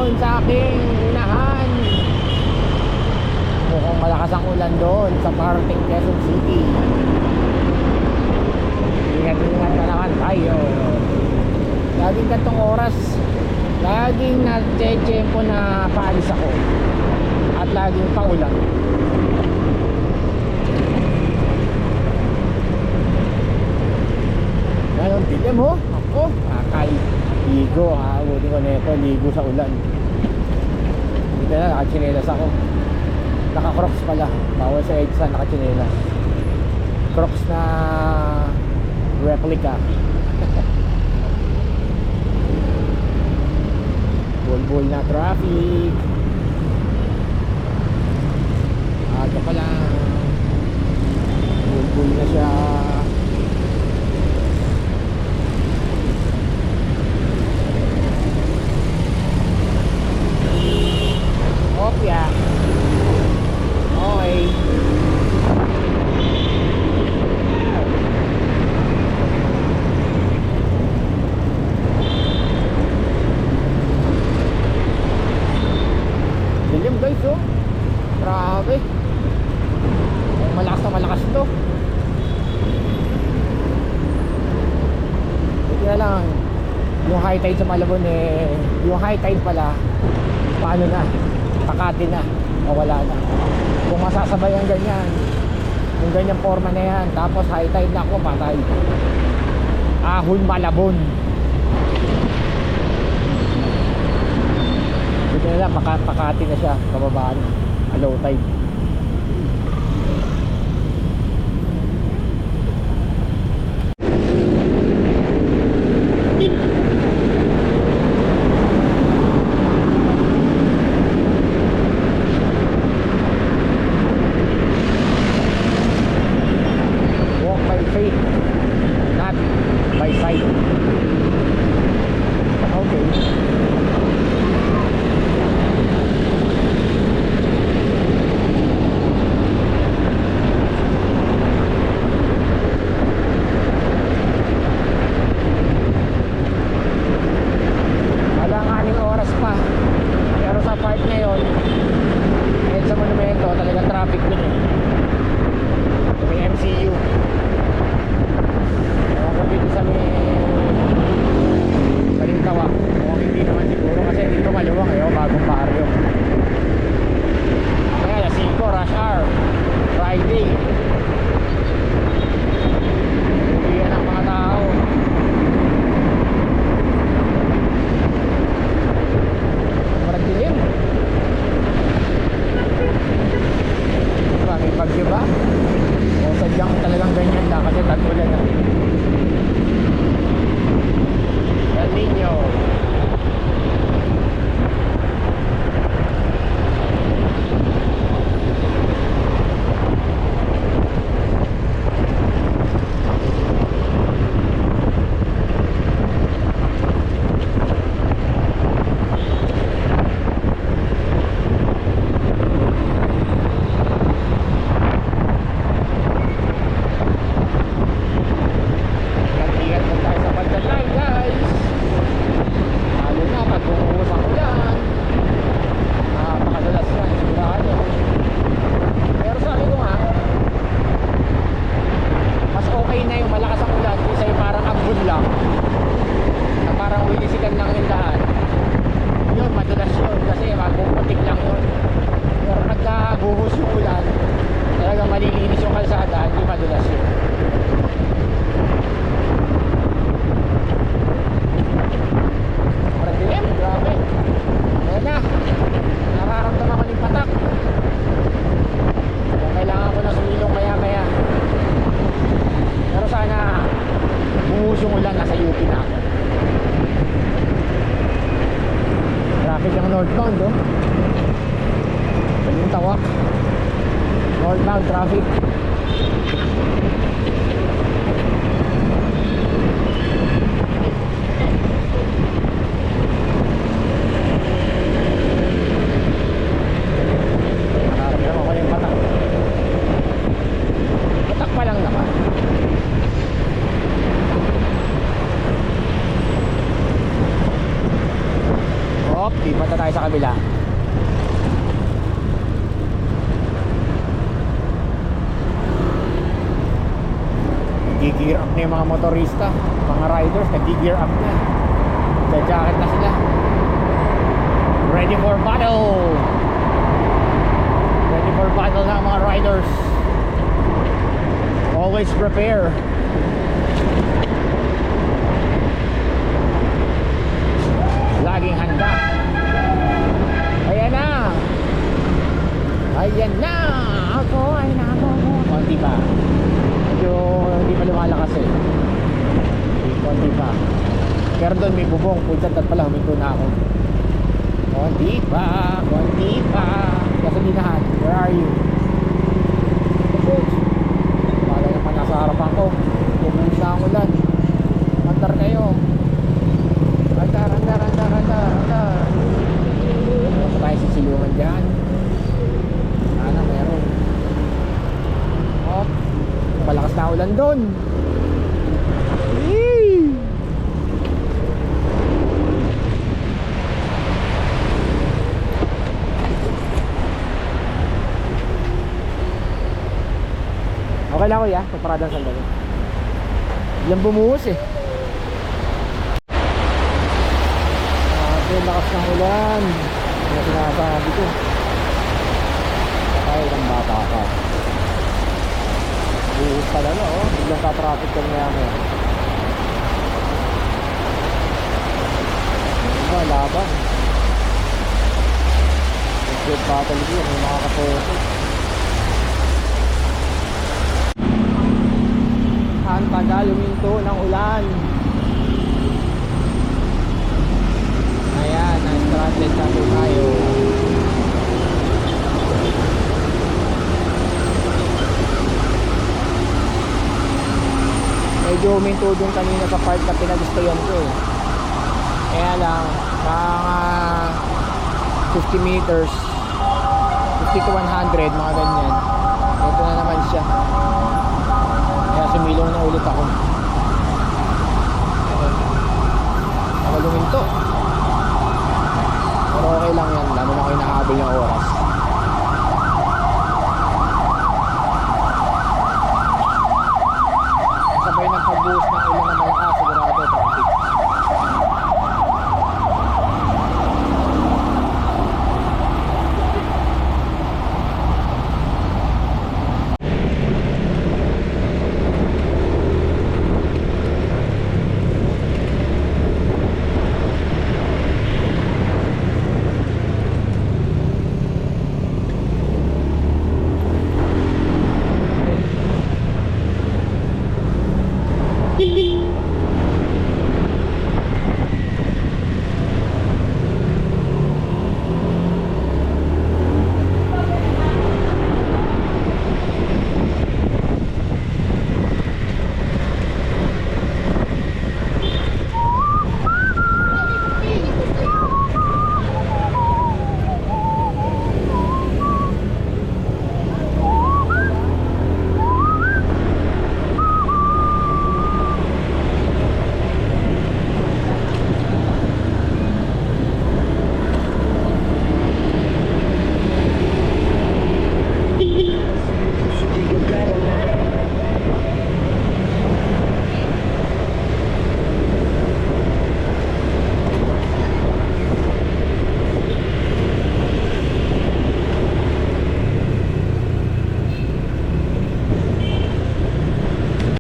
doon sa aking unahan. Mukhang malakas ang ulan doon sa parting Quezon City. Ingat-ingat na naman tayo. Laging katong oras, laging nagtiyempo na paalis ako. At laging paulan. Ngayon, dilim ho. Ako, akay. Ligo ha. Buti ko na ito, ligo sa ulan. Dito na, nakachinelas ako. Naka-crocs pala. Bawal sa EDSA, nakachinelas. Crocs na replica. Bulbul na traffic. Aga pa lang. Bulbul na siya. Opya. Okay. Dilim guys oh. Grabe. Malakas na malakas to. Buti na lang yung high tide sa Malabon eh. Yung high tide pala, paano na, Pakati na o wala na. Kung masasabay ang ganyan, yung ganyang forma na yan, tapos high tide na ako, patay. Ahon Malabon. Buti na lang Pakati na siya, kababaan, low tide. Northbound oh. Yung Tawak. Northbound traffic. Nararamdaman ko yung patak. Patak pa lang naman. Di pa tayo sa kabila. Nag-gear up na yung mga motorista, mga riders, nag-gear up na. Jacket na sila. Ready for battle! Ready for battle na ang mga riders. Always prepare. Laging handa. Ayan na. Ayan na. Ako ay nakuha. Konti pa. Medyo hindi pa lumalakas eh. Konti pa. Pero doon may bubong. Pulsat at pala huminto na ako. Konti pa. Konti pa. Gasolinahan. Where are you? Wala naman nasa harapan ko. Bubus na ang ulan. Andar kayo. Andar. Ano pa tayo sisilungan dyan? Sana meron. Oh, malakas na ulan doon. Okay lang kuya, paparadang sandali. Yan bumuhos eh. Yung lakas ng ulan. Ano sinasabi ko? Patay ng bata ka. Buhos pala na oh. Biglang ka-traffic ka niya mo. Diba, laban. Good battle yun. May mga kaposo. Ang tagal luminto ng ulan. Ayan, na-stranded na po tayo. Medyo huminto dun kanina sa part na pinagustayan ko eh. Kaya lang, mga 50 meters 50 to 100, mga ganyan. Ito na naman siya. Kaya sumilong na ulit ako. Ako luminto. Pero okay lang yan, lalo na kayo nahabol ng